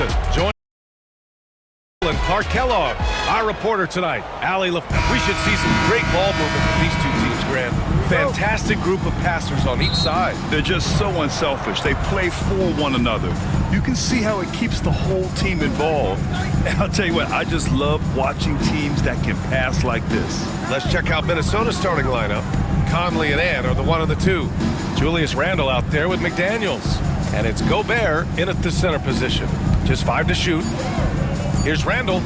Wilson joined and Clark Kellogg, our reporter tonight. We should see some great ball movement from these two teams, Grant. Fantastic group of passers on each side. They're just so unselfish. They play for one another. You can see how it keeps the whole team involved. And I'll tell you what, I just love watching teams that can pass like this. Let's check out Minnesota's starting lineup. Conley and Ant are the 1 and the 2. Julius Randle out there with McDaniels. And it's Gobert in at the center position. Just 5 to shoot. Here's Randle.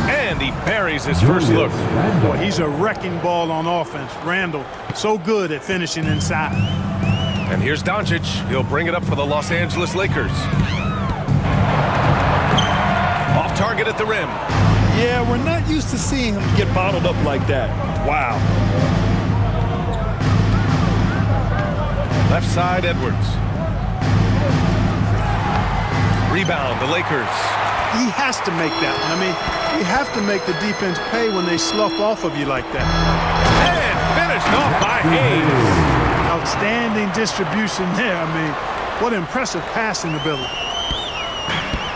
And he buries his first look. Boy, he's a wrecking ball on offense. Randle, so good at finishing inside. And here's Doncic. He'll bring it up for the Los Angeles Lakers. Off target at the rim. Yeah, we're not used to seeing him get bottled up like that. Wow. Left side, Edwards. Rebound, the Lakers. He has to make that one. I mean, you have to make the defense pay when they slough off of you like that. And finished off by Hayes. Outstanding distribution there. I mean, what impressive passing ability.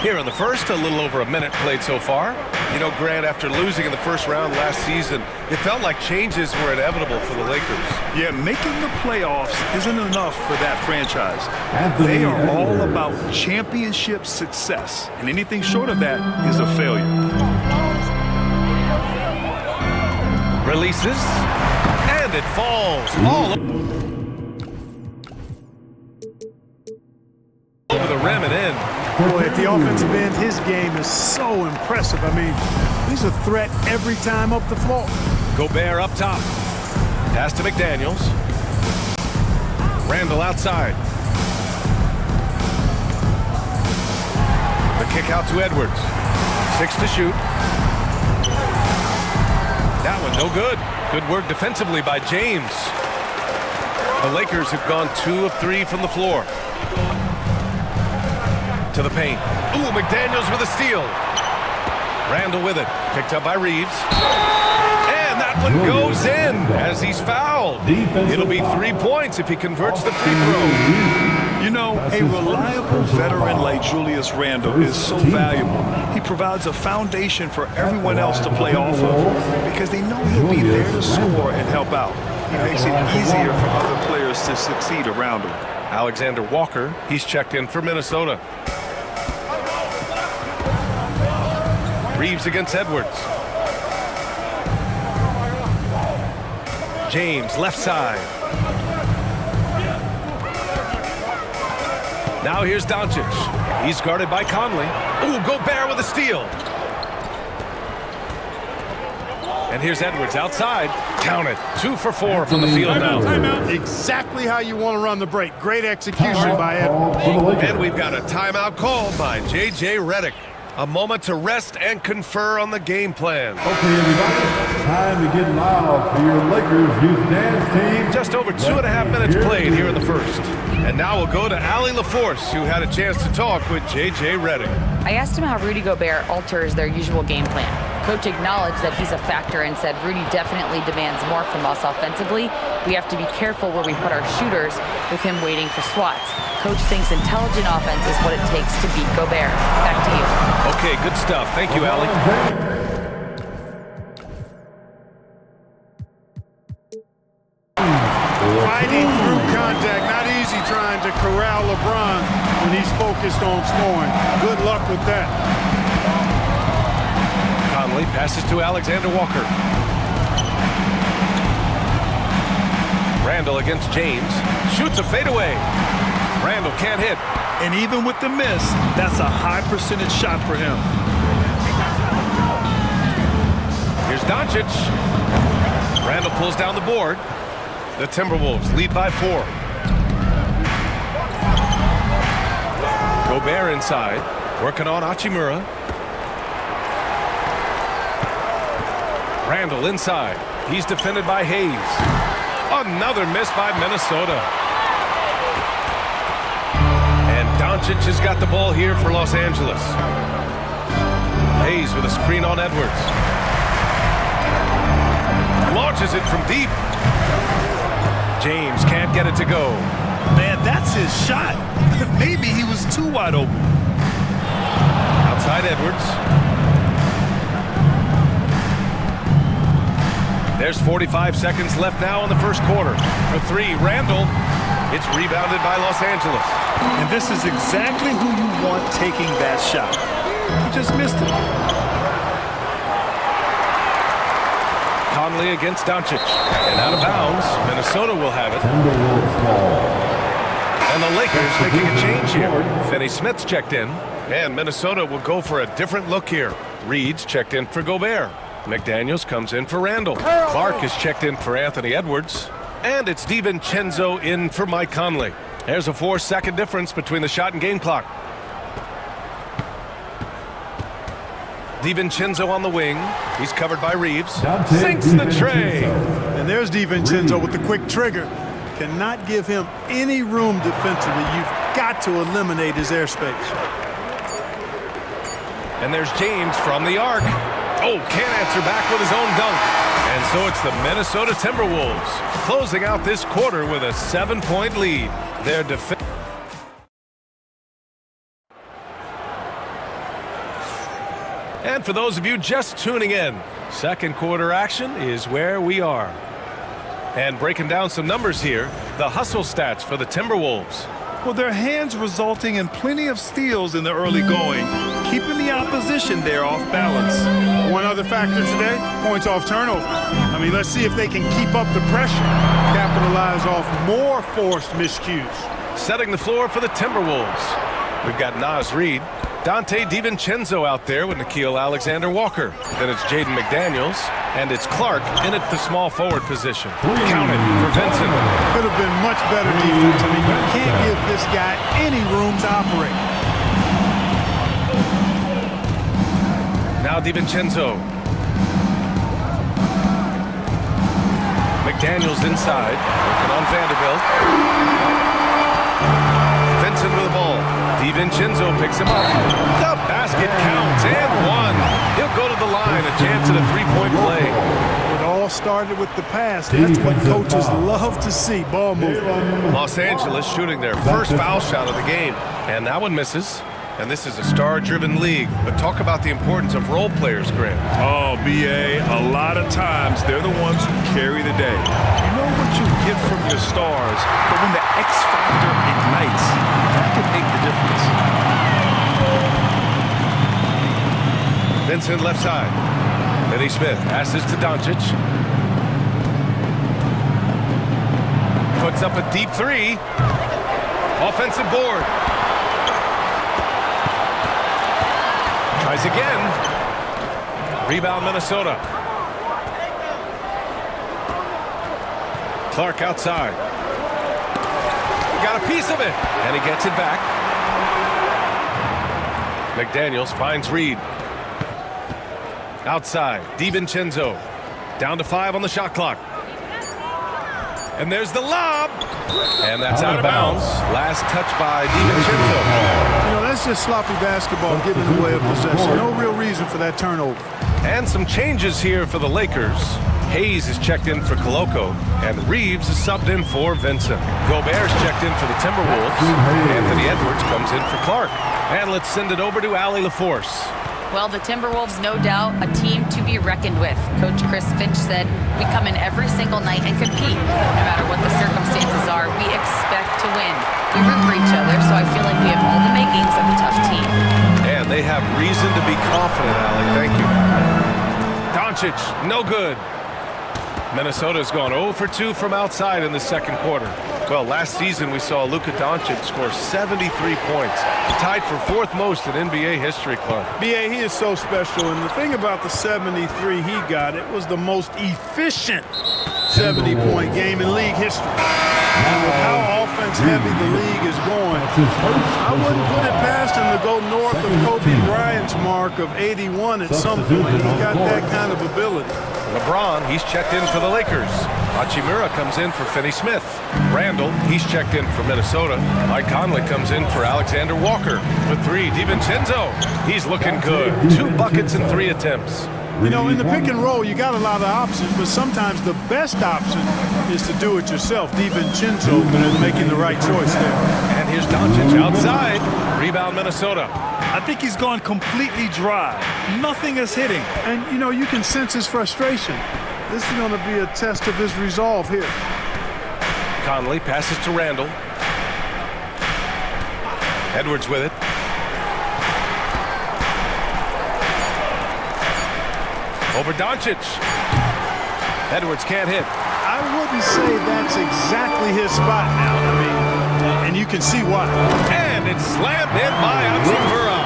Here in the first, a little over a minute played so far. You know, Grant, after losing in the first round last season, it felt like changes were inevitable for the Lakers. Yeah, making the playoffs isn't enough for that franchise. They are all about championship success, and anything short of that is a failure. Releases, and it falls all over the rim and in. Boy, at the offensive end, his game is so impressive. I mean, he's a threat every time up the floor. Gobert up top. Pass to McDaniels. Randle outside. The kick out to Edwards. 6 to shoot. That one no good. Good work defensively by James. The Lakers have gone 2 of 3 from the floor. To the paint. Ooh, McDaniels with a steal. Randle with it. Picked up by Reeves. And that one goes in as he's fouled. It'll be 3 points if he converts the free throw. You know, a reliable veteran like Julius Randle is so valuable. He provides a foundation for everyone else to play off of because they know he'll be there to score and help out. He makes it easier for other players to succeed around him. Alexander Walker, he's checked in for Minnesota. Reeves against Edwards. James, left side. Now here's Doncic. He's guarded by Conley. Ooh, Gobert with a steal. And here's Edwards outside. Count it. 2 for 4 from the field now. Timeout. Exactly how you want to run the break. Great execution by Edwards. And we've got a timeout called by J.J. Redick. A moment to rest and confer on the game plan. Okay, everybody, time to get loud for your Lakers youth dance team. Just over 2.5 minutes played here in the first. And now we'll go to Allie LaForce, who had a chance to talk with J.J. Redick. I asked him how Rudy Gobert alters their usual game plan. Coach acknowledged that he's a factor and said Rudy definitely demands more from us offensively. We have to be careful where we put our shooters with him waiting for swats. Coach thinks intelligent offense is what it takes to beat Gobert. Back to you. Okay, good stuff. Thank you, Allie. Fighting through contact. Not easy trying to corral LeBron when he's focused on scoring. Good luck with that. Conley passes to Alexander Walker. Randle against James. Shoots a fadeaway. Randle can't hit. And even with the miss, that's a high percentage shot for him. Here's Doncic. Randle pulls down the board. The Timberwolves lead by 4. Gobert inside. Working on Hachimura. Randle inside. He's defended by Hayes. Another miss by Minnesota. And Doncic has got the ball here for Los Angeles. Hayes with a screen on Edwards. Launches it from deep. James can't get it to go. Man, that's his shot. Maybe he was too wide open. side, Edwards. There's 45 seconds left now in the first quarter. For three, Randall. It's rebounded by Los Angeles. And this is exactly who you want taking that shot. He just missed it. Conley against Doncic. And out of bounds, Minnesota will have it. And the Lakers making a change here. Finney Smith's checked in. And Minnesota will go for a different look here. Reed's checked in for Gobert. McDaniels comes in for Randall. Clark is checked in for Anthony Edwards. And it's DiVincenzo in for Mike Conley. There's a 4-second difference between the shot and game clock. DiVincenzo on the wing. He's covered by Reeves. Sinks the tray. And there's DiVincenzo with the quick trigger. Cannot give him any room defensively. You've got to eliminate his airspace. And there's James from the arc. Oh, can't answer back with his own dunk. And so it's the Minnesota Timberwolves closing out this quarter with a 7-point lead. Their defense. And for those of you just tuning in, second quarter action is where we are. And breaking down some numbers here, the hustle stats for the Timberwolves. Well, their hands resulting in plenty of steals in the early going, keeping the opposition there off balance. One other factor today, points off turnover. I mean, let's see if they can keep up the pressure, capitalize off more forced miscues. Setting the floor for the Timberwolves. We've got Naz Reid, Dante DiVincenzo out there with Nickeil Alexander-Walker. Then it's Jaden McDaniels, and it's Clark in at the small forward position. Count it for Vincent. Could have been much better defense. I mean, you can't give this guy any room to operate. Now DiVincenzo. McDaniels inside, working on Vanderbilt. Vincent with the ball. DiVincenzo picks him up. The basket counts and one. He'll go to the line, a chance at a three-point play. It all started with the pass. That's what coaches love to see, ball movement. Los Angeles shooting their first foul shot of the game. And that one misses. And this is a star-driven league. But talk about the importance of role players, Grant. Oh, B.A., a lot of times they're the ones who carry the day. You know what you get from your stars, but when the X factor ignites, that can make the difference. Vincent left side. Finney Smith passes to Doncic. Puts up a deep three. Offensive board. Tries again. Rebound Minnesota. Clark outside. Got a piece of it. And he gets it back. McDaniels finds Reed. Outside. DiVincenzo. Down to 5 on the shot clock. And there's the lob. And that's out of bounds. Last touch by DiVincenzo. You know, that's just sloppy basketball getting in the way of possession. No real reason for that turnover. And some changes here for the Lakers. Hayes is checked in for Koloko, and Reeves is subbed in for Vincent. Gobert's checked in for the Timberwolves. Anthony Edwards comes in for Clark. And let's send it over to Allie LaForce. Well, the Timberwolves, no doubt, a team to be reckoned with. Coach Chris Finch said, we come in every single night and compete. No matter what the circumstances are, we expect to win. We root for each other, so I feel like we have all the makings of a tough team. And they have reason to be confident, Allie. Thank you. Doncic, no good. Minnesota's gone 0 for 2 from outside in the second quarter. Well, last season we saw Luka Doncic score 73 points, tied for 4th most in NBA history, Clark. B.A., he is so special, and the thing about the 73 he got, it was the most efficient 70-point game in league history. And with how offense-heavy the league is going, I wouldn't put it past him to go north of Kobe Bryant's mark of 81 at some point. He's got that kind of ability. LeBron, he's checked in for the Lakers. Hachimura comes in for Finney Smith. Randall, he's checked in for Minnesota. Mike Conley comes in for Alexander Walker. For 3, DiVincenzo. He's looking good. 2 buckets and 3 attempts. You know, in the pick and roll, you got a lot of options, but sometimes the best option is to do it yourself. DiVincenzo making the right choice there. And here's Doncic outside. Rebound, Minnesota. I think he's gone completely dry. Nothing is hitting. And, you know, you can sense his frustration. This is going to be a test of his resolve here. Conley passes to Randall. Edwards with it. Over Doncic. Edwards can't hit. I wouldn't say that's exactly his spot now. I mean, and you can see why. And it's slammed in by Hachimura.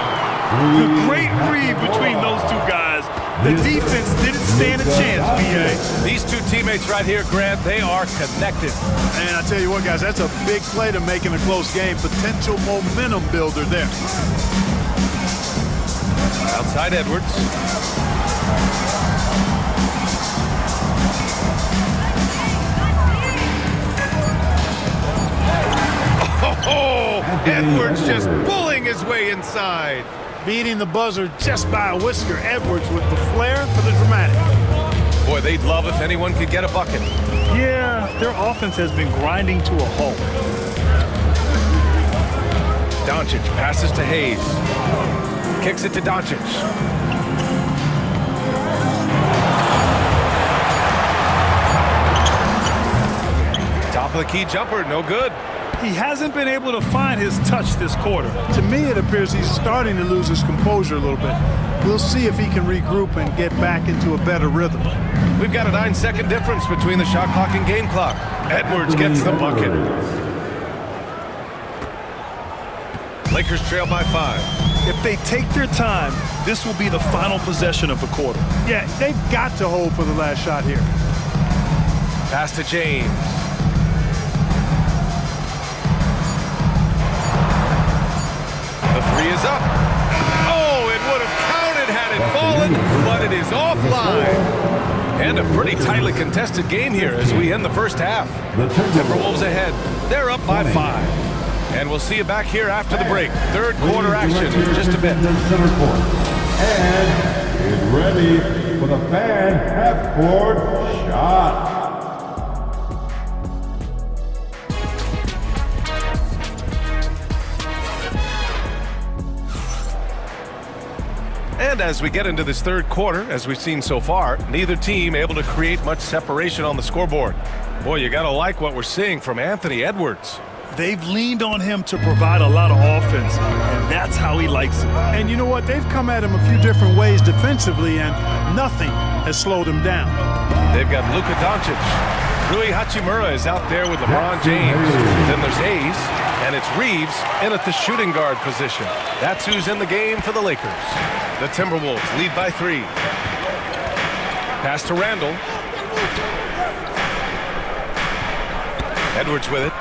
The great read between those two guys. The defense didn't stand a chance, B.A. These two teammates right here, Grant, they are connected. And I tell you what, guys, that's a big play to make in a close game. Potential momentum builder there. Outside Edwards. Oh, Edwards just pulling his way inside. Beating the buzzer just by a whisker. Edwards with the flair for the dramatic. Boy, they'd love if anyone could get a bucket. Yeah, their offense has been grinding to a halt. Doncic passes to Hayes. Kicks it to Doncic. Top of the key jumper, no good. He hasn't been able to find his touch this quarter. To me, it appears he's starting to lose his composure a little bit. We'll see if he can regroup and get back into a better rhythm. We've got a 9-second difference between the shot clock and game clock. Edwards gets the bucket. Lakers trail by 5. If they take their time, this will be the final possession of the quarter. Yeah, they've got to hold for the last shot here. Pass to James. The three is up. Oh, it would have counted had it fallen, but it is offline. And a pretty tightly contested game here as we end the first half. Timberwolves ahead. They're up by 5. And we'll see you back here after the break. Third quarter action in just a bit. And get ready for the fan half-court shot. And as we get into this third quarter, as we've seen so far, neither team able to create much separation on the scoreboard. Boy, you gotta like what we're seeing from Anthony Edwards. They've leaned on him to provide a lot of offense, and that's how he likes it. And you know what? They've come at him a few different ways defensively, and nothing has slowed him down. They've got Luka Doncic. Rui Hachimura is out there with LeBron James. Then there's Hayes, and it's Reeves in at the shooting guard position. That's who's in the game for the Lakers. The Timberwolves lead by 3. Pass to Randall. Edwards with it.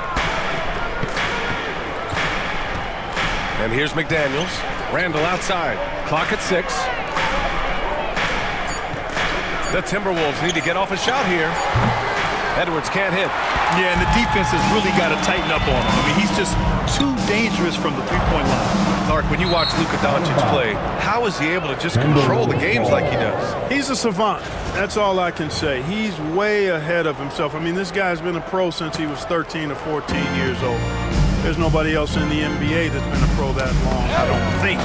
And here's McDaniels. Randall outside. Clock at 6. The Timberwolves need to get off a shot here. Edwards can't hit. Yeah, and the defense has really got to tighten up on him. I mean, he's just too dangerous from the three-point line. Clark, when you watch Luka Doncic play, how is he able to just control the games like he does? He's a savant. That's all I can say. He's way ahead of himself. I mean, this guy's been a pro since he was 13 or 14 years old. There's nobody else in the NBA that's been a pro that long, I don't think.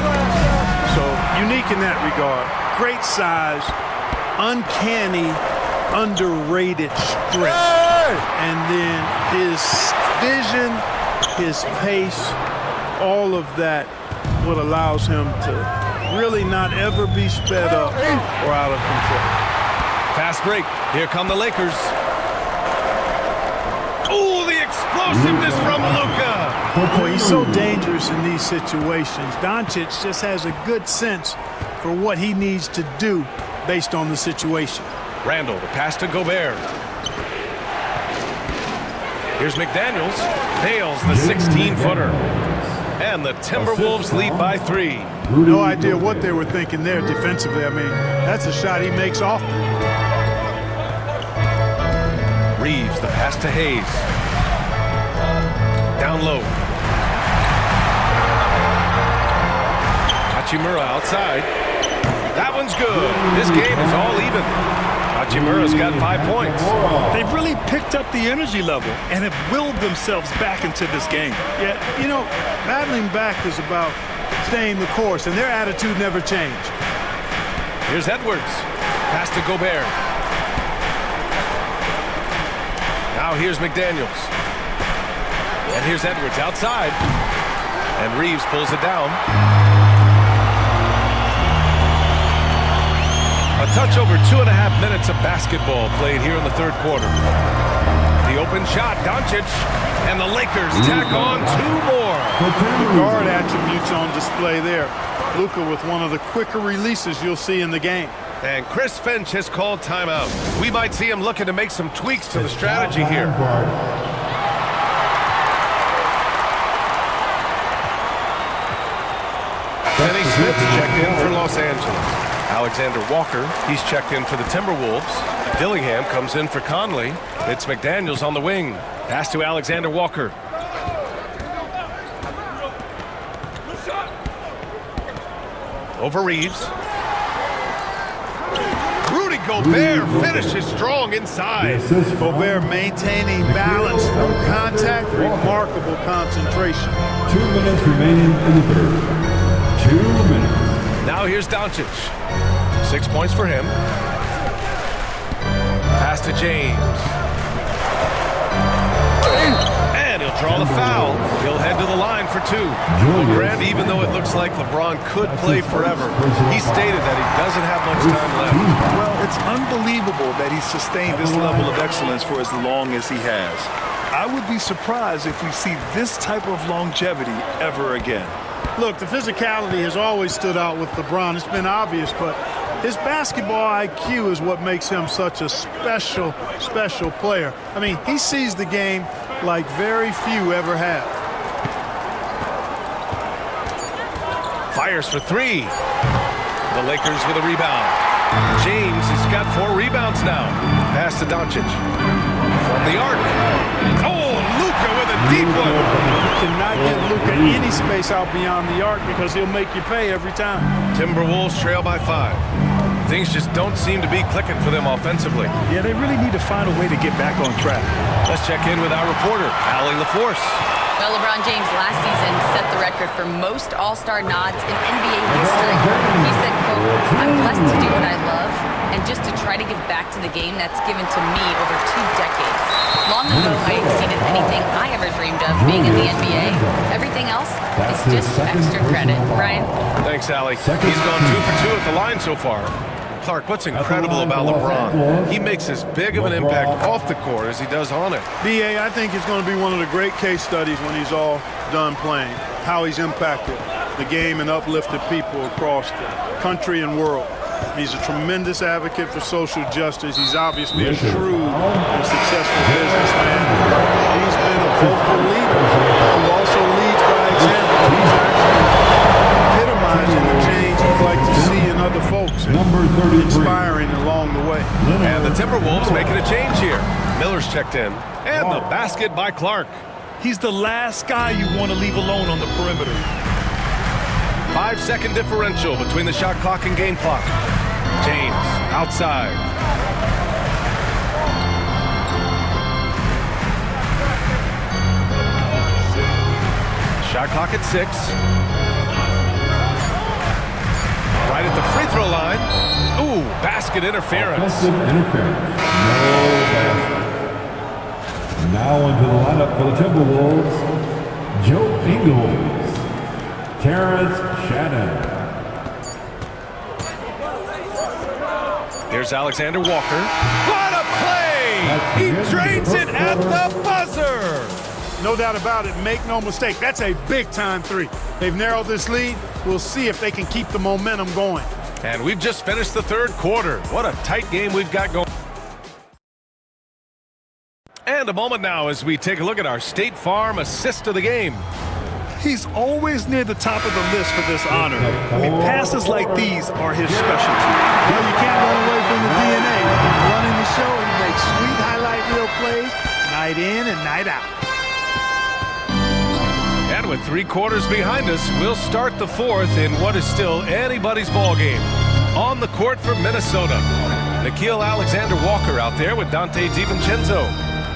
So, unique in that regard. Great size, uncanny, underrated strength. And then his vision, his pace, all of that what allows him to really not ever be sped up or out of control. Fast break. Here come the Lakers. Oh, the explosiveness from Luka. Boy, he's so dangerous in these situations. Doncic just has a good sense for what he needs to do based on the situation. Randall, the pass to Gobert. Here's McDaniels. Nails the 16-footer. And the Timberwolves lead by 3. No idea what they were thinking there defensively. I mean, that's a shot he makes often. Reeves, the pass to Hayes. Down low. Hachimura outside. That one's good. This game is all even. Hachimura's got 5 points. They've really picked up the energy level and have willed themselves back into this game. Yeah, you know, battling back is about staying the course, and their attitude never changed. Here's Edwards. Pass to Gobert. Now here's McDaniels. And here's Edwards outside. And Reeves pulls it down. A touch over 2.5 minutes of basketball played here in the third quarter. The open shot, Doncic, and the Lakers tack on 2 more. The guard attributes on display there. Luka with one of the quicker releases you'll see in the game. And Chris Finch has called timeout. We might see him looking to make some tweaks to the strategy here. Finney Smith's checked in for Los Angeles. Alexander Walker, he's checked in for the Timberwolves. Dillingham comes in for Conley. It's McDaniels on the wing. Pass to Alexander Walker. Over Reeves. Rudy Gobert finishes strong inside. Gobert maintaining balance from contact, remarkable concentration. 2 minutes remaining in the third. 2 minutes. Now here's Doncic. 6 points for him. Pass to James. And he'll draw the foul. He'll head to the line for 2. Grant, even though it looks like LeBron could play forever, he stated that he doesn't have much time left. Well, it's unbelievable that he's sustained this level of excellence for as long as he has. I would be surprised if we see this type of longevity ever again. Look, the physicality has always stood out with LeBron. It's been obvious, but his basketball IQ is what makes him such a special player. I mean, he sees the game like very few ever have. Fires for 3. The Lakers with a rebound. James has got 4 rebounds now. Pass to Doncic. From the arc. Oh, Luka with a deep one. You cannot give Luka any space out beyond the arc because he'll make you pay every time. Timberwolves trail by 5. Things just don't seem to be clicking for them offensively. Yeah, they really need to find a way to get back on track. Let's check in with our reporter, Allie LaForce. Well, LeBron James last season set the record for most All-Star nods in NBA history. He said, quote, "I'm blessed to do what I love and just to try to give back to the game that's given to me over 2 decades. Long ago, I exceeded anything I ever dreamed of being in the NBA. Everything else is just extra credit." Ryan? Thanks, Allie. He's gone 2 for 2 at the line so far. Clark, what's incredible about LeBron? He makes as big of an impact off the court as he does on it. B.A., I think it's going to be one of the great case studies when he's all done playing, how he's impacted the game and uplifted people across the country and world. He's a tremendous advocate for social justice. He's obviously a shrewd and successful businessman. He's been a vocal leader who also leads by example. He's actually epitomizing the change he'd like to see in other folks and inspiring along the way. And the Timberwolves making a change here. Miller's checked in. And the basket by Clark. He's the last guy you want to leave alone on the perimeter. 5-second differential between the shot clock and game clock. James outside. Shot clock at 6. Right at the free throw line. Ooh, basket interference. Offensive interference. No basket. Now into the lineup for the Timberwolves, Joe Ingles, Terrence Shannon. Here's Alexander Walker. What a play! He drains it at the buzzer! No doubt about it. Make no mistake. That's a big-time 3. They've narrowed this lead. We'll see if they can keep the momentum going. And we've just finished the third quarter. What a tight game we've got going. And a moment now as we take a look at our State Farm assist of the game. He's always near the top of the list for this honor. I mean, passes like these are his specialty. Well, you can't run away from the DNA. He's running the show. He makes sweet highlight reel plays night in and night out. And with 3 quarters behind us, we'll start the 4th in what is still anybody's ball game. On the court for Minnesota. Nickeil Alexander-Walker out there with Dante DiVincenzo.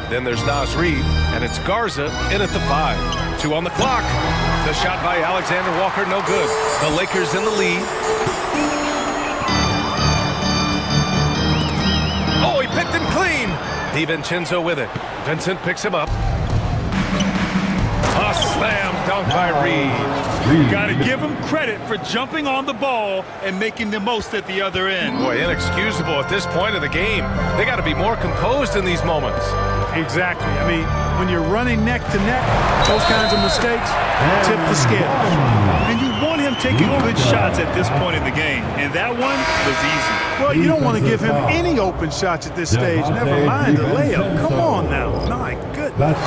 Then there's Naz Reid, and it's Garza in at the 5. 2 on the clock. The shot by Alexander-Walker, no good. The Lakers in the lead. Oh, he picked him clean. DiVincenzo with it. Vincent picks him up. A slam dunk by Reid. Got to give him credit for jumping on the ball and making the most at the other end. Boy, inexcusable at this point of the game. They got to be more composed in these moments. Exactly. I mean, when you're running neck to neck, those kinds of mistakes tip the scale. And you want him taking good shots at this point in the game, and that one was easy. Well, you don't want to give him any open shots at this stage, never mind the layup. Come on now. My goodness.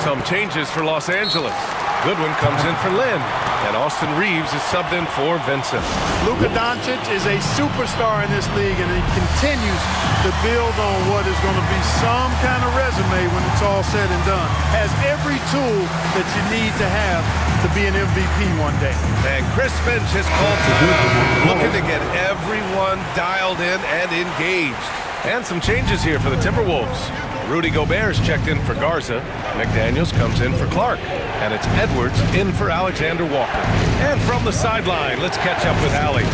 Some changes for Los Angeles. Goodwin comes in for Lynn, and Austin Reeves is subbed in for Vincent. Luka Doncic is a superstar in this league, and he continues to build on what is going to be some kind of resume when it's all said and done. Has every tool that you need to have to be an MVP one day. And Chris Finch has called timeout, looking to get everyone dialed in and engaged. And some changes here for the Timberwolves. Rudy Gobert's checked in for Garza. McDaniels comes in for Clark. And it's Edwards in for Alexander-Walker. And from the sideline, let's catch up with Allie.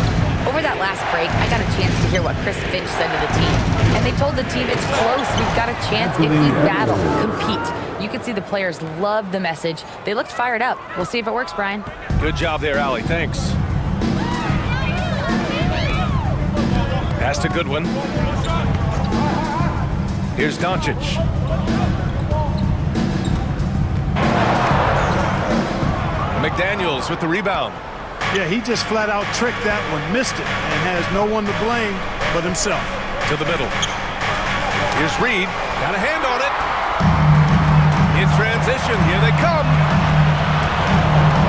Over that last break, I got a chance to hear what Chris Finch said to the team. And they told the team, it's close. We've got a chance if we battle, compete. You could see the players loved the message. They looked fired up. We'll see if it works, Brian. Good job there, Allie. Thanks. Pass to Goodwin. Here's Doncic. McDaniels with the rebound. Yeah, he just flat out tricked that one, missed it, and has no one to blame but himself. To the middle. Here's Reid. Got a hand on it. In transition, here they come.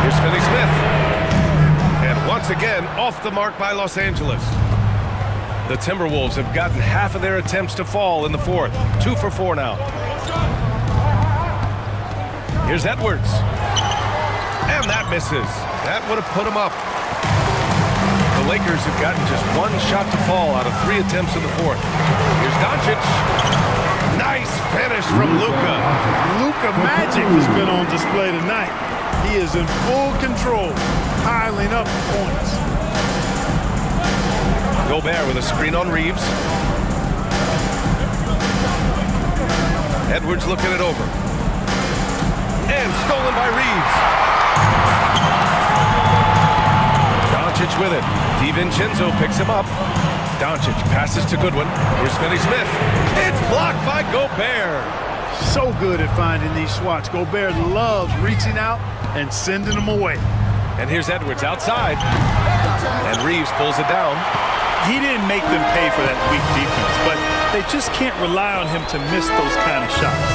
Here's Finney-Smith. And once again, off the mark by Los Angeles. The Timberwolves have gotten half of their attempts to fall in the 4th. 2 for 4 now. Here's Edwards. And that misses. That would have put him up. The Lakers have gotten just 1 shot to fall out of 3 attempts in the 4th. Here's Doncic. Nice finish from Luka. Luka magic has been on display tonight. He is in full control, piling up points. Gobert with a screen on Reeves. Edwards looking it over. And stolen by Reeves. Doncic with it. DiVincenzo picks him up. Doncic passes to Goodwin. Here's Finney-Smith. It's blocked by Gobert. So good at finding these swats. Gobert loves reaching out and sending them away. And here's Edwards outside. And Reeves pulls it down. He didn't make them pay for that weak defense, but they just can't rely on him to miss those kind of shots.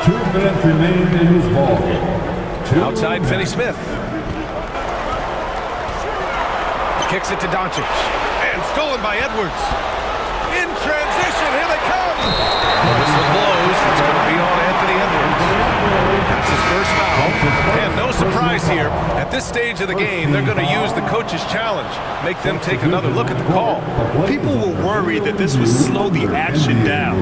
2 minutes remaining in this ball. Outside Finney-Smith. Kicks it to Doncic. And stolen by Edwards. In transition, here they come. The whistle blows. It's going to be on Anthony Edwards. That's his first foul. And no surprise here. At this stage of the game, they're going to use the coach's challenge. Make them take another look at the call. People were worried that this would slow the action down.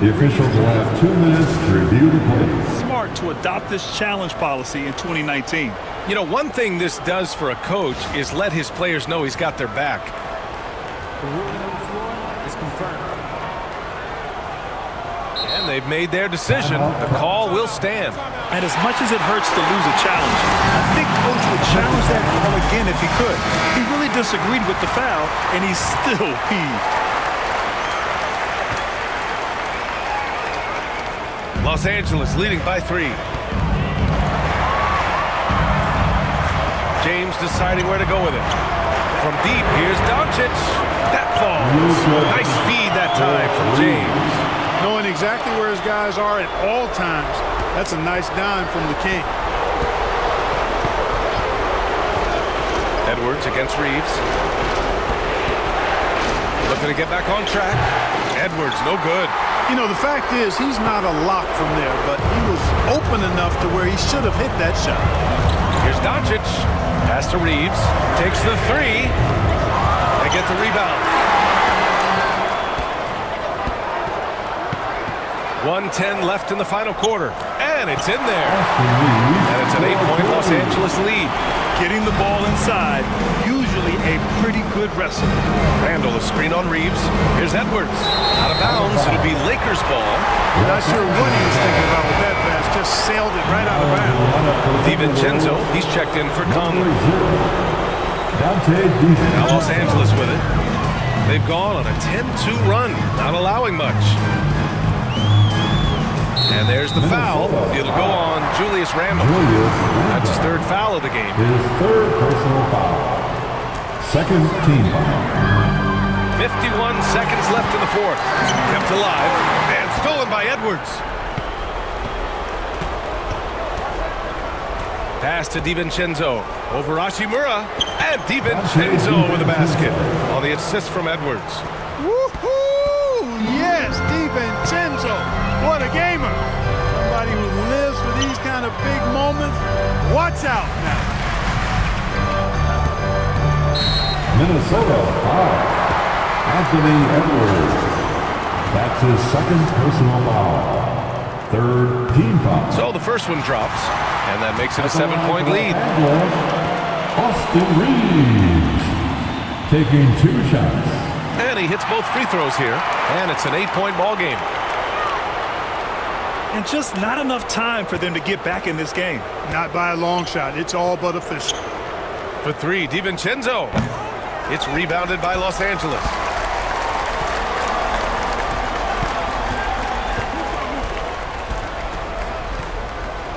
The officials will have 2 minutes to review the play. Smart to adopt this challenge policy in 2019. You know, one thing this does for a coach is let his players know he's got their back. The ruling on the floor is confirmed. And they've made their decision. The call will stand. And as much as it hurts to lose a challenge, I think Coach would challenge that call again if he could. He really disagreed with the foul, and he's still peeved. Los Angeles leading by 3. James deciding where to go with it. From deep, here's Doncic. That falls. Nice feed that time from James. Knowing exactly where his guys are at all times. That's a nice dime from the King. Edwards against Reeves. Looking to get back on track. Edwards, no good. You know, the fact is, he's not a lock from there, but he was open enough to where he should have hit that shot. Here's Doncic. Pass to Reeves. Takes the 3. They get the rebound. 1:10 left in the final quarter. And it's in there. And it's an 8-point Los Angeles lead. Getting the ball inside, usually a pretty good wrestle. Randall, a screen on Reeves. Here's Edwards. Out of bounds. It'll be Lakers ball. Not sure what he was thinking about with that pass. Just sailed it right out of bounds. DiVincenzo, he's checked in for Conley. Now Los Angeles with it. They've gone on a 10-2 run, not allowing much. And there's the foul. It'll go on Julius Randle. That's his third foul of the game. His third personal foul. Second team foul. 51 seconds left in the fourth. Kept alive and stolen by Edwards. Pass to DiVincenzo over Hachimura, and DiVincenzo with a basket on the assist from Edwards. Woohoo! Yes, DiVincenzo. What a gamer. Somebody who lives for these kind of big moments. Watch out now. Minnesota foul. Anthony Edwards. That's his second personal foul. Third team foul. So the first one drops, and that makes it a 7-point lead. Austin Reeves taking 2 shots. And he hits both free throws here, and it's an 8-point ball game. And just not enough time for them to get back in this game. Not by a long shot. It's all but official. For 3, DiVincenzo. It's rebounded by Los Angeles.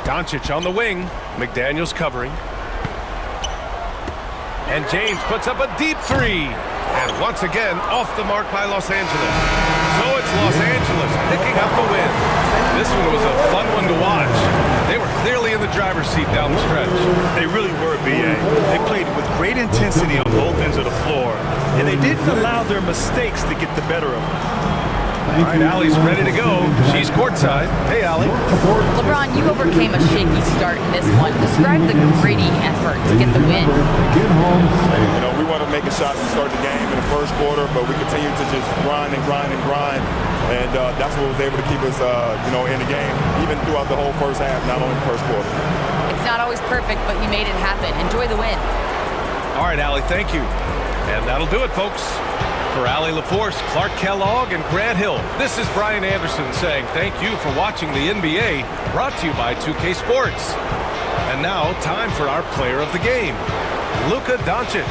Doncic on the wing. McDaniels covering. And James puts up a deep 3. And once again, off the mark by Los Angeles. So it's Los Angeles picking up the win. This one was a fun one to watch. They were clearly in the driver's seat down the stretch. They really were, B.A. They played with great intensity on both ends of the floor, and they didn't allow their mistakes to get the better of them. All right, Allie's ready to go. She's courtside. Hey, Allie. LeBron, you overcame a shaky start in this one. Describe the gritty effort to get the win. You know, we want to make a shot to start the game in the first quarter, but we continue to just grind and grind and grind. And that's what was able to keep us, in the game, even throughout the whole first half, not only the first quarter. It's not always perfect, but you made it happen. Enjoy the win. All right, Allie, thank you. And that'll do it, folks. For Allie LaForce, Clark Kellogg, and Grant Hill, this is Brian Anderson saying thank you for watching the NBA, brought to you by 2K Sports. And now, time for our player of the game, Luka Doncic.